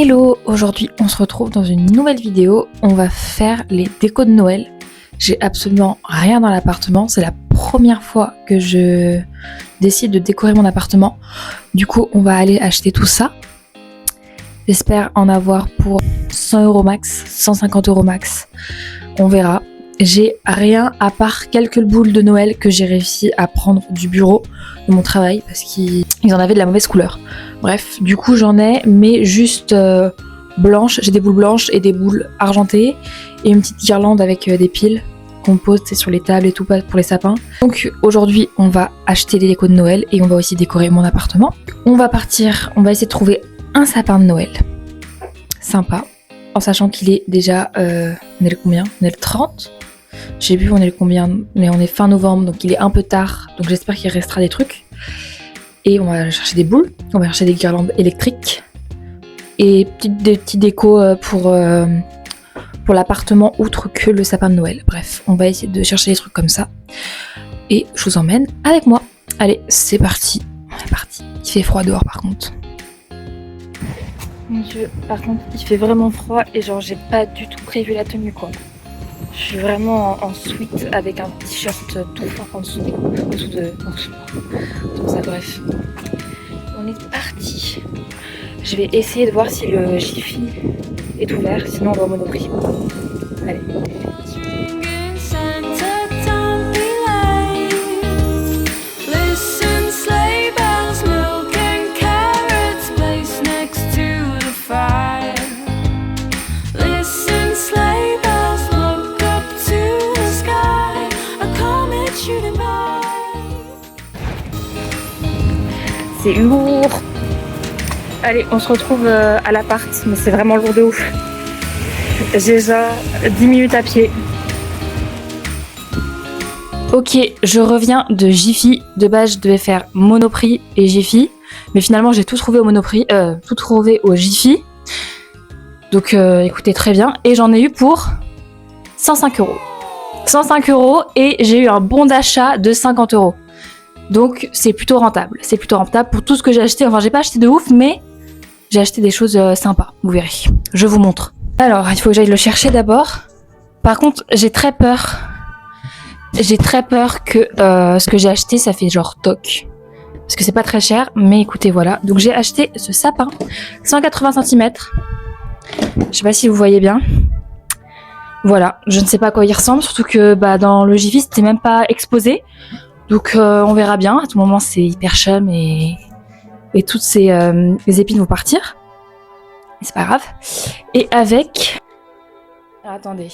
Hello, aujourd'hui on se retrouve dans une nouvelle vidéo, on va faire les décos de Noël. J'ai absolument rien dans l'appartement, c'est la première fois que je décide de décorer mon appartement. Du coup on va aller acheter tout ça. J'espère en avoir pour 100 € max, 150 € max, on verra. J'ai rien à part quelques boules de Noël que j'ai réussi à prendre du bureau de mon travail parce qu'ils en avaient de la mauvaise couleur. Bref, du coup j'en ai, mais juste blanches. J'ai des boules blanches et des boules argentées et une petite guirlande avec des piles qu'on pose sur les tables et tout, pas pour les sapins. Donc aujourd'hui on va acheter les décos de Noël et on va aussi décorer mon appartement. On va essayer de trouver un sapin de Noël sympa, en sachant qu'il est déjà, on est le combien ? On est le 30 ? Je sais plus on est le combien, mais on est fin novembre, donc il est un peu tard, donc j'espère qu'il restera des trucs. Et on va chercher des boules, on va chercher des guirlandes électriques et des petits décos pour l'appartement outre que le sapin de Noël. Bref, on va essayer de chercher des trucs comme ça et je vous emmène avec moi. Allez, c'est parti, on est parti. Il fait froid dehors par contre. Mon Dieu, par contre il fait vraiment froid et genre j'ai pas du tout prévu la tenue quoi. Je suis vraiment en sweat avec un t-shirt tout fort en dessous. Donc ça, bref. On est parti. Je vais essayer de voir si le Jiffy est ouvert, sinon on va au Monoprix. Allez. C'est lourd. Allez, on se retrouve à l'appart, mais c'est vraiment lourd de ouf. J'ai déjà 10 minutes à pied. Ok, je reviens de Jiffy. De base, je devais faire Monoprix et Jiffy, mais finalement, j'ai tout trouvé au Monoprix, tout trouvé au Jiffy. Donc, écoutez, très bien. Et j'en ai eu pour 105 €. 105 € et j'ai eu un bon d'achat de 50 €. Donc c'est plutôt rentable. C'est plutôt rentable pour tout ce que j'ai acheté. Enfin, j'ai pas acheté de ouf, mais j'ai acheté des choses sympas. Vous verrez. Je vous montre. Alors, il faut que j'aille le chercher d'abord. Par contre, j'ai très peur. J'ai très peur que ce que j'ai acheté, ça fait genre toc. Parce que c'est pas très cher. Mais écoutez, voilà. Donc j'ai acheté ce sapin. 180 cm. Je sais pas si vous voyez bien. Voilà. Je ne sais pas à quoi il ressemble. Surtout que dans le Jiffy, c'était même pas exposé. Donc on verra bien, à tout moment c'est hyper chum et toutes les épines vont partir. C'est pas grave. Et avec... Alors, attendez.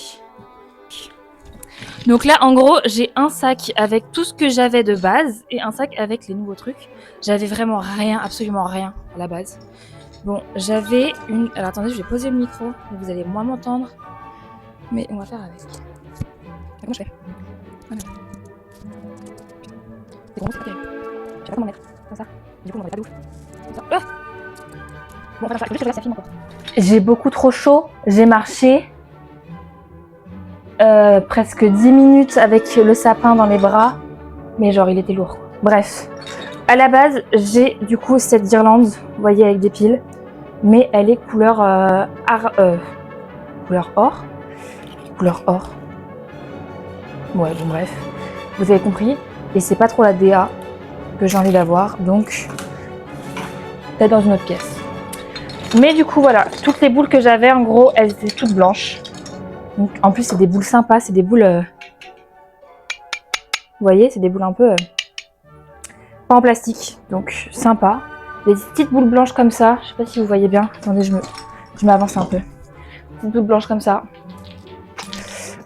Donc là en gros j'ai un sac avec tout ce que j'avais de base et un sac avec les nouveaux trucs. J'avais vraiment rien, absolument rien à la base. Bon j'avais une... Alors attendez, je vais poser le micro, vous allez moins m'entendre. Mais on va faire avec. Comment je fais ? Voilà. C'est gros, ok. Je sais pas comment mettre. Comme ça. Du coup, on va pas de ouf. Comme ça. Ah bon, on va faire ça. Juste que là, ça filme encore. J'ai beaucoup trop chaud. J'ai marché presque 10 minutes avec le sapin dans les bras. Mais genre, il était lourd. Bref. À la base, j'ai du coup cette guirlande, vous voyez, avec des piles. Mais elle est couleur couleur or. Couleur or. Ouais, bon, bref. Vous avez compris. Et c'est pas trop la DA que j'ai envie d'avoir, donc peut-être dans une autre pièce. Mais du coup voilà, toutes les boules que j'avais en gros, elles étaient toutes blanches. Donc, en plus c'est des boules sympas, c'est des boules, vous voyez, c'est des boules un peu pas en plastique, donc sympa. Des petites boules blanches comme ça, je sais pas si vous voyez bien. Attendez, je m'avance un peu. Petites boules blanches comme ça.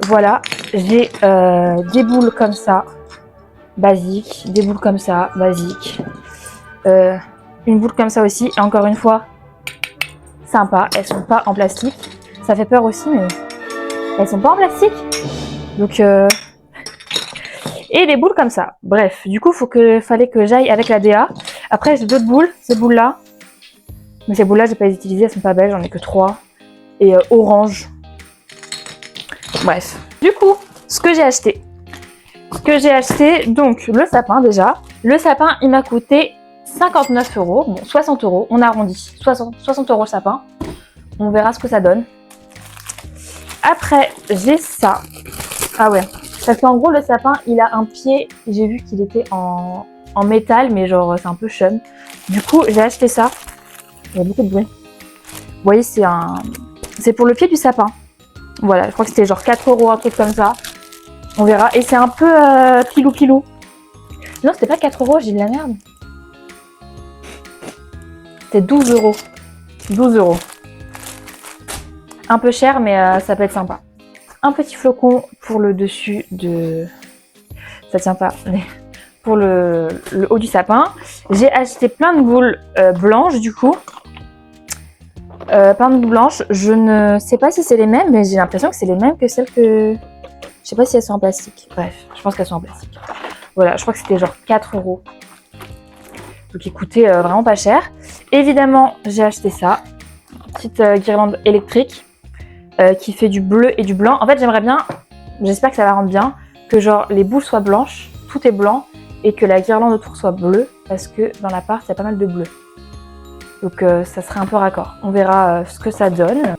Voilà, j'ai des boules comme ça. Basique, des boules comme ça, basique, une boule comme ça aussi, et encore une fois, sympa, elles sont pas en plastique, ça fait peur aussi, mais elles sont pas en plastique, donc et des boules comme ça, bref, du coup, fallait que j'aille avec la DA, après j'ai d'autres boules, ces boules là, mais ces boules là, je vais pas les utiliser, elles sont pas belles, j'en ai que 3, et orange, bref, du coup, ce que j'ai acheté, donc le sapin déjà. Le sapin, il m'a coûté 59 €, bon 60 €, on arrondit, 60 € le sapin. On verra ce que ça donne. Après, j'ai ça. Ah ouais. Parce qu'en gros, le sapin, il a un pied. J'ai vu qu'il était en métal, mais genre, c'est un peu chum. Du coup, j'ai acheté ça. Il y a beaucoup de bruit. Vous voyez, c'est pour le pied du sapin. Voilà, je crois que c'était genre 4 €, un truc comme ça. On verra. Et c'est un peu pilou-pilou. Non, c'était pas 4 €, j'ai de la merde. C'était 12 €. 12 €. Un peu cher, mais ça peut être sympa. Un petit flocon pour le dessus de... Ça tient pas. Pour le haut du sapin. J'ai acheté plein de boules blanches, du coup. Plein de boules blanches. Je ne sais pas si c'est les mêmes, mais j'ai l'impression que c'est les mêmes que celles que... Je sais pas si elles sont en plastique. Bref, je pense qu'elles sont en plastique. Voilà, je crois que c'était genre 4 €. Donc ils coûtaient vraiment pas cher. Évidemment, j'ai acheté ça. Petite guirlande électrique qui fait du bleu et du blanc. En fait, j'aimerais bien, j'espère que ça va rendre bien, que genre les boules soient blanches, tout est blanc, et que la guirlande autour soit bleue, parce que dans l'appart, il y a pas mal de bleu. Donc ça serait un peu raccord. On verra ce que ça donne.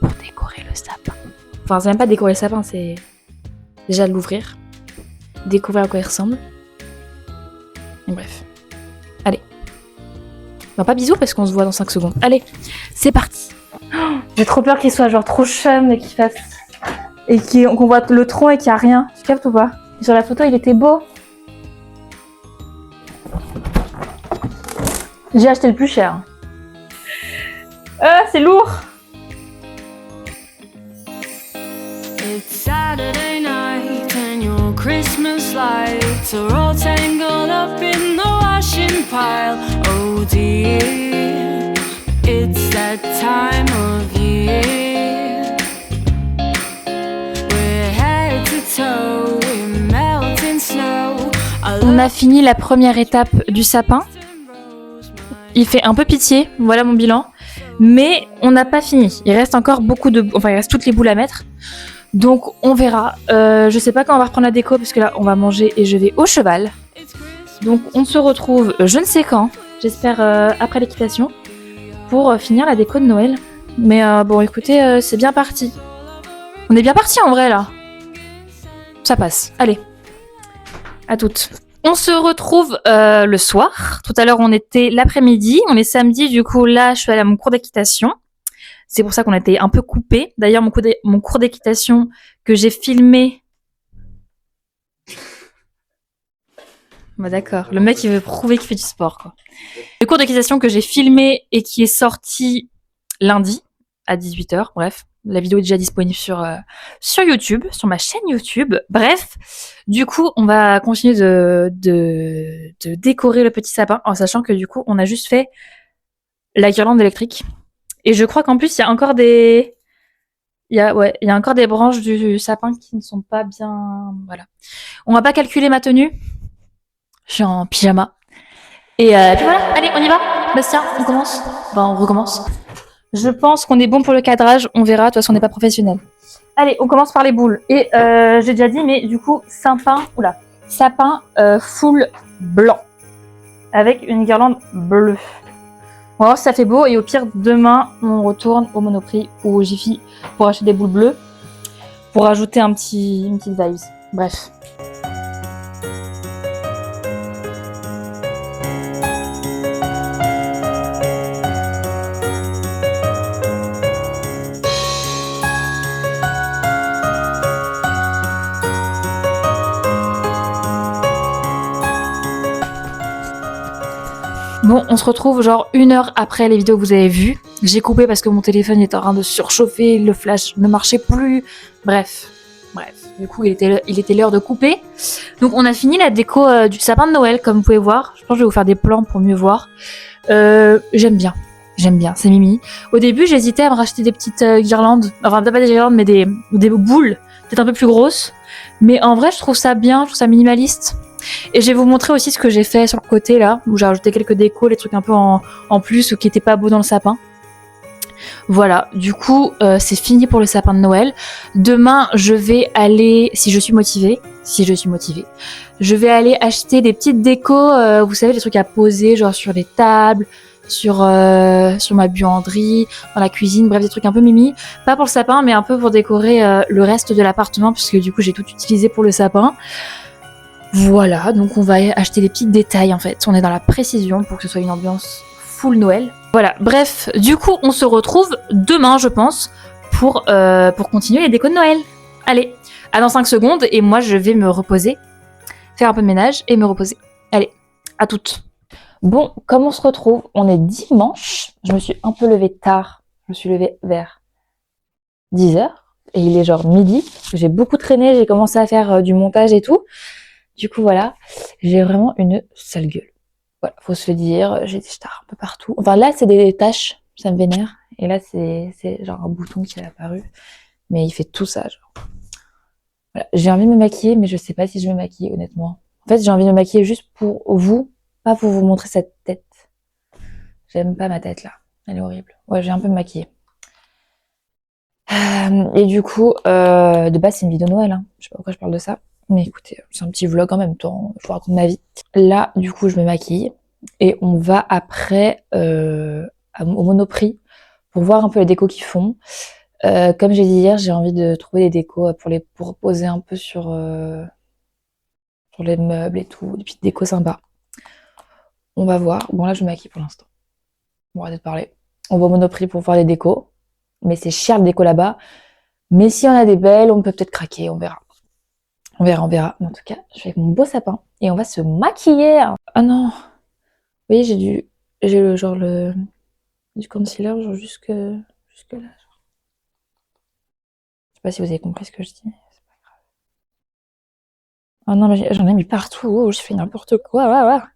Pour décorer le sapin. Enfin, c'est même pas décorer le sapin, c'est déjà l'ouvrir, découvrir à quoi il ressemble. Et bref. Allez. Non, pas bisous parce qu'on se voit dans 5 secondes. Allez, c'est parti. Oh, j'ai trop peur qu'il soit genre trop chum et qu'il fasse. Et qu'on voit le tronc et qu'il n'y a rien. Tu captes ou pas? Sur la photo, il était beau. J'ai acheté le plus cher. C'est lourd! It's Saturday night and your Christmas lights are all tangled up in the washing pile. Oh dear, it's that time of year. We're head to toe in melting snow. On a fini la première étape du sapin. Il fait un peu pitié, voilà mon bilan. Mais on n'a pas fini. Il reste encore beaucoup de... Enfin, il reste toutes les boules à mettre. Donc on verra. Je sais pas quand on va reprendre la déco parce que là on va manger et je vais au cheval. Donc on se retrouve je ne sais quand. J'espère après l'équitation pour finir la déco de Noël. Mais bon écoutez, c'est bien parti. On est bien parti en vrai là. Ça passe. Allez. À toutes. On se retrouve le soir. Tout à l'heure on était l'après-midi. On est samedi du coup là je suis allée à mon cours d'équitation. C'est pour ça qu'on a été un peu coupés. D'ailleurs, mon cours d'équitation que j'ai filmé... Bah d'accord, le mec il veut prouver qu'il fait du sport, quoi. Le cours d'équitation que j'ai filmé et qui est sorti lundi à 18 h. Bref, la vidéo est déjà disponible sur YouTube, sur ma chaîne YouTube. Bref, du coup, on va continuer de décorer le petit sapin en sachant que du coup, on a juste fait la guirlande électrique. Et je crois qu'en plus, il y a encore des... Il y a encore des branches du sapin qui ne sont pas bien... Voilà. On va pas calculer ma tenue. Je suis en pyjama. Et puis voilà, allez, on y va. Bastien, on commence. Bah, on recommence. Je pense qu'on est bon pour le cadrage. On verra, de toute façon, on n'est pas professionnel. Allez, on commence par les boules. Et j'ai déjà dit, mais du coup, sapin full blanc. Avec une guirlande bleue. On va voir si ça fait beau et au pire demain on retourne au Monoprix ou au Jiffy pour acheter des boules bleues pour rajouter une petite vibes. Bref. Bon, on se retrouve genre 1 heure après les vidéos que vous avez vues. J'ai coupé parce que mon téléphone était en train de surchauffer, le flash ne marchait plus. Bref. Du coup, il était l'heure de couper. Donc, on a fini la déco du sapin de Noël, comme vous pouvez voir. Je pense que je vais vous faire des plans pour mieux voir. J'aime bien, c'est mimi. Au début, j'hésitais à me racheter des petites guirlandes. Enfin, pas des guirlandes, mais des boules, peut-être un peu plus grosses. Mais en vrai, je trouve ça bien, je trouve ça minimaliste. Et je vais vous montrer aussi ce que j'ai fait sur le côté là, où j'ai rajouté quelques décos, les trucs un peu en plus ou qui étaient pas beaux dans le sapin. Voilà, du coup, c'est fini pour le sapin de Noël. Demain, je vais aller, si je suis motivée, je vais aller acheter des petites décos, vous savez, des trucs à poser, genre sur les tables, sur ma buanderie, dans la cuisine, bref, des trucs un peu mimi. Pas pour le sapin, mais un peu pour décorer le reste de l'appartement, puisque du coup, j'ai tout utilisé pour le sapin. Voilà, donc on va acheter les petits détails en fait. On est dans la précision pour que ce soit une ambiance full Noël. Voilà, bref, du coup, on se retrouve demain, je pense, pour continuer les décos de Noël. Allez, à dans 5 secondes, et moi, je vais me reposer, faire un peu de ménage et me reposer. Allez, à toutes. Bon, comme on se retrouve, on est dimanche. Je me suis un peu levée tard. Je me suis levée vers 10h. Et il est genre midi. J'ai beaucoup traîné, j'ai commencé à faire du montage et tout. Du coup, voilà, j'ai vraiment une sale gueule. Voilà, faut se le dire, j'ai des stars un peu partout. Enfin, là, c'est des taches, ça me vénère. Et là, c'est genre un bouton qui est apparu. Mais il fait tout ça, genre. Voilà. J'ai envie de me maquiller, mais je sais pas si je vais me maquiller, honnêtement. En fait, j'ai envie de me maquiller juste pour vous, pas pour vous montrer cette tête. J'aime pas ma tête, là. Elle est horrible. Ouais, j'ai un peu me maquiller. Et du coup, de base, c'est une vidéo Noël, hein. Je sais pas pourquoi je parle de ça. Mais écoutez, c'est un petit vlog en même temps, je vous raconte ma vie. Là, du coup, je me maquille et on va après au Monoprix pour voir un peu les décos qu'ils font. Comme j'ai dit hier, j'ai envie de trouver des décos pour poser un peu sur les meubles et tout, des petites décos sympas. On va voir. Bon, là, je me maquille pour l'instant. On va arrêter de parler. On va au Monoprix pour voir les décos. Mais c'est cher le déco là-bas. Mais si on a des belles, on peut peut-être craquer, on verra. On verra. Mais en tout cas, je suis avec mon beau sapin et on va se maquiller. Ah non. Oui, j'ai du concealer genre jusque là. Genre. Je sais pas si vous avez compris ce que je dis, mais c'est pas grave. Oh non, mais j'en ai mis partout. Oh, je fais n'importe quoi. Voilà.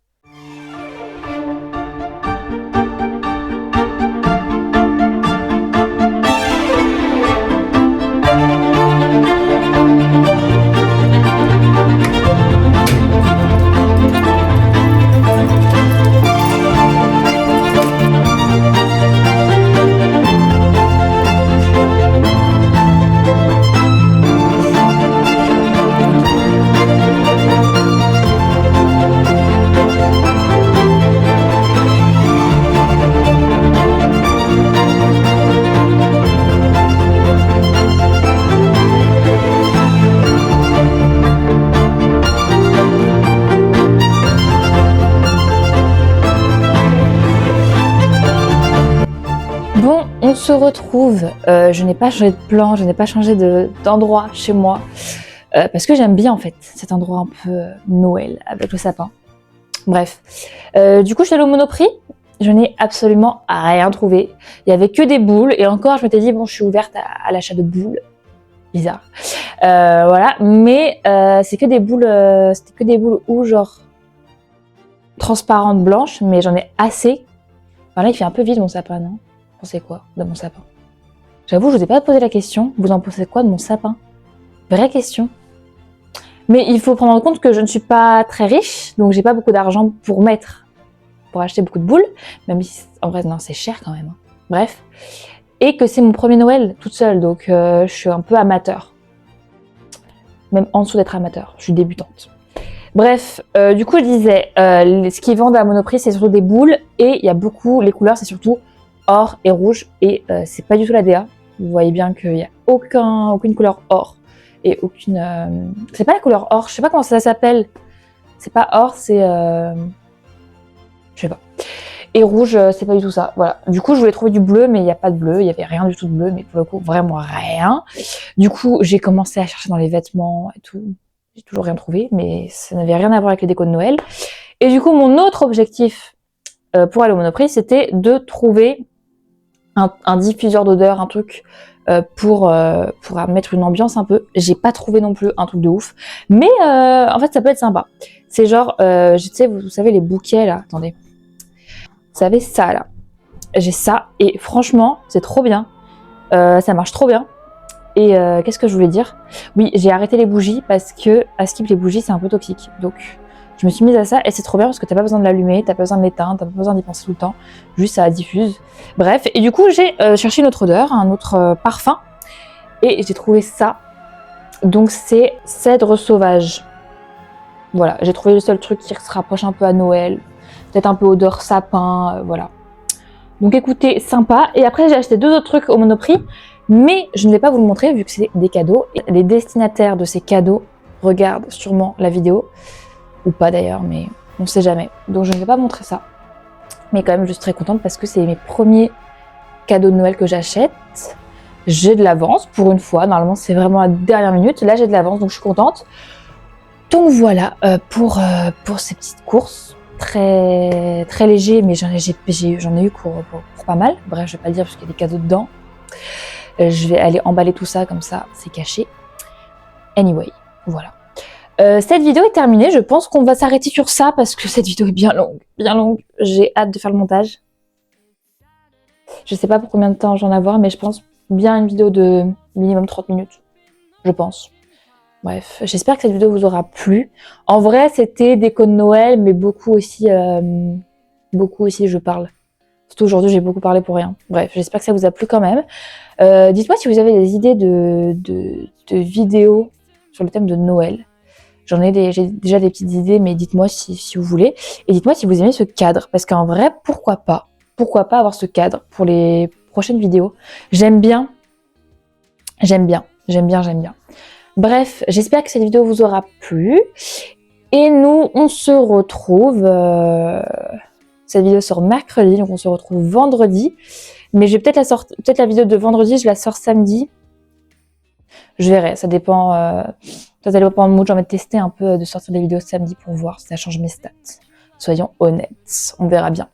Bon, on se retrouve. Je n'ai pas changé de plan, je n'ai pas changé d'endroit chez moi. Parce que j'aime bien en fait cet endroit un peu Noël avec le sapin. Bref. Du coup, je suis allée au Monoprix. Je n'ai absolument rien trouvé. Il y avait que des boules. Et encore, je m'étais dit, bon, je suis ouverte à l'achat de boules. Bizarre. Voilà. Mais c'est que des boules. C'était que des boules ou genre transparentes blanches. Mais j'en ai assez. Enfin, là, il fait un peu vide mon sapin, non? Vous pensez quoi de mon sapin? J'avoue, je vous ai pas posé la question. Vous en pensez quoi de mon sapin? Vraie question. Mais il faut prendre en compte que je ne suis pas très riche, donc j'ai pas beaucoup d'argent pour acheter beaucoup de boules, même si en vrai non, c'est cher quand même. Hein. Bref, et que c'est mon premier Noël toute seule, donc je suis un peu amateur, même en dessous d'être amateur. Je suis débutante. Bref, du coup je disais, ce qu'ils vendent à Monoprix, c'est surtout des boules et il y a beaucoup, les couleurs, c'est surtout or et rouge et c'est pas du tout la DA. Vous voyez bien qu'il y a aucune couleur or. Et aucune... c'est pas la couleur or, je sais pas comment ça s'appelle. C'est pas or, c'est... je sais pas. Et rouge, c'est pas du tout ça. Voilà. Du coup, je voulais trouver du bleu, mais il n'y a pas de bleu. Il y avait rien du tout de bleu, mais pour le coup, vraiment rien. Du coup, j'ai commencé à chercher dans les vêtements et tout. J'ai toujours rien trouvé, mais ça n'avait rien à voir avec les décos de Noël. Et du coup, mon autre objectif pour aller au Monoprix, c'était de trouver un diffuseur d'odeur, un truc... pour mettre une ambiance un peu. J'ai pas trouvé non plus un truc de ouf. Mais en fait, ça peut être sympa. C'est genre, tu sais, vous savez, les bouquets là. Attendez. Vous savez, ça là. J'ai ça. Et franchement, c'est trop bien. Ça marche trop bien. Et qu'est-ce que je voulais dire? Oui, j'ai arrêté les bougies parce que à Skip, les bougies, c'est un peu toxique. Donc, Je me suis mise à ça et c'est trop bien parce que t'as pas besoin de l'allumer, t'as pas besoin de l'éteindre, t'as pas besoin d'y penser tout le temps. Juste ça diffuse. Bref, et du coup j'ai cherché une autre odeur, un autre parfum et j'ai trouvé ça. Donc c'est cèdre sauvage. Voilà, j'ai trouvé le seul truc qui se rapproche un peu à Noël. Peut-être un peu odeur sapin, voilà. Donc écoutez, sympa. Et après j'ai acheté 2 autres trucs au Monoprix. Mais je ne vais pas vous le montrer vu que c'est des cadeaux. Et les destinataires de ces cadeaux regardent sûrement la vidéo. Ou pas d'ailleurs, mais on ne sait jamais. Donc je ne vais pas montrer ça. Mais quand même, je suis très contente parce que c'est mes premiers cadeaux de Noël que j'achète. J'ai de l'avance pour une fois. Normalement, c'est vraiment à la dernière minute. Là, j'ai de l'avance, donc je suis contente. Donc voilà pour ces petites courses. Très, très léger, mais j'en ai eu pour pas mal. Bref, je vais pas le dire parce qu'il y a des cadeaux dedans. Je vais aller emballer tout ça comme ça, c'est caché. Anyway, voilà. Cette vidéo est terminée, je pense qu'on va s'arrêter sur ça parce que cette vidéo est bien longue, bien longue. J'ai hâte de faire le montage. Je sais pas pour combien de temps j'en avoir, mais je pense bien une vidéo de minimum 30 minutes, je pense. Bref, j'espère que cette vidéo vous aura plu. En vrai, c'était déco de Noël, mais beaucoup aussi je parle. Surtout aujourd'hui, j'ai beaucoup parlé pour rien. Bref, j'espère que ça vous a plu quand même. Dites-moi si vous avez des idées de vidéos sur le thème de Noël. J'ai déjà des petites idées, mais dites-moi si vous voulez. Et dites-moi si vous aimez ce cadre. Parce qu'en vrai, pourquoi pas avoir ce cadre pour les prochaines vidéos. J'aime bien. Bref, j'espère que cette vidéo vous aura plu. Et nous, on se retrouve... cette vidéo sort mercredi, donc on se retrouve vendredi. Mais je vais peut-être la vidéo de vendredi, je la sors samedi. Je verrai, ça dépend de mon mood. J'ai envie de tester un peu, de sortir des vidéos samedi pour voir si ça change mes stats. Soyons honnêtes, on verra bien.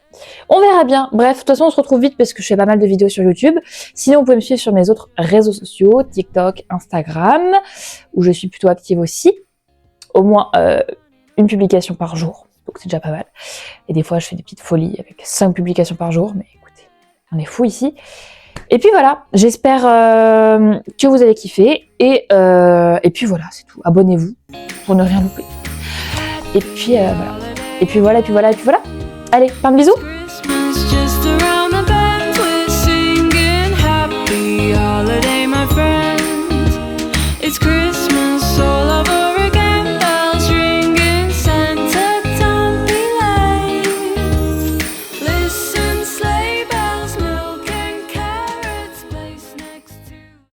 Bref, de toute façon, on se retrouve vite parce que je fais pas mal de vidéos sur YouTube. Sinon, vous pouvez me suivre sur mes autres réseaux sociaux, TikTok, Instagram, où je suis plutôt active aussi. Au moins une publication par jour, donc c'est déjà pas mal. Et des fois, je fais des petites folies avec 5 publications par jour, mais écoutez, on est fou ici. Et puis voilà, j'espère que vous avez kiffé. Et puis voilà, c'est tout. Abonnez-vous pour ne rien louper. Et puis voilà. Et puis voilà. Allez, plein de bisous. Christmas just around the bend, we're singing happy holiday, my friends. It's Christmas.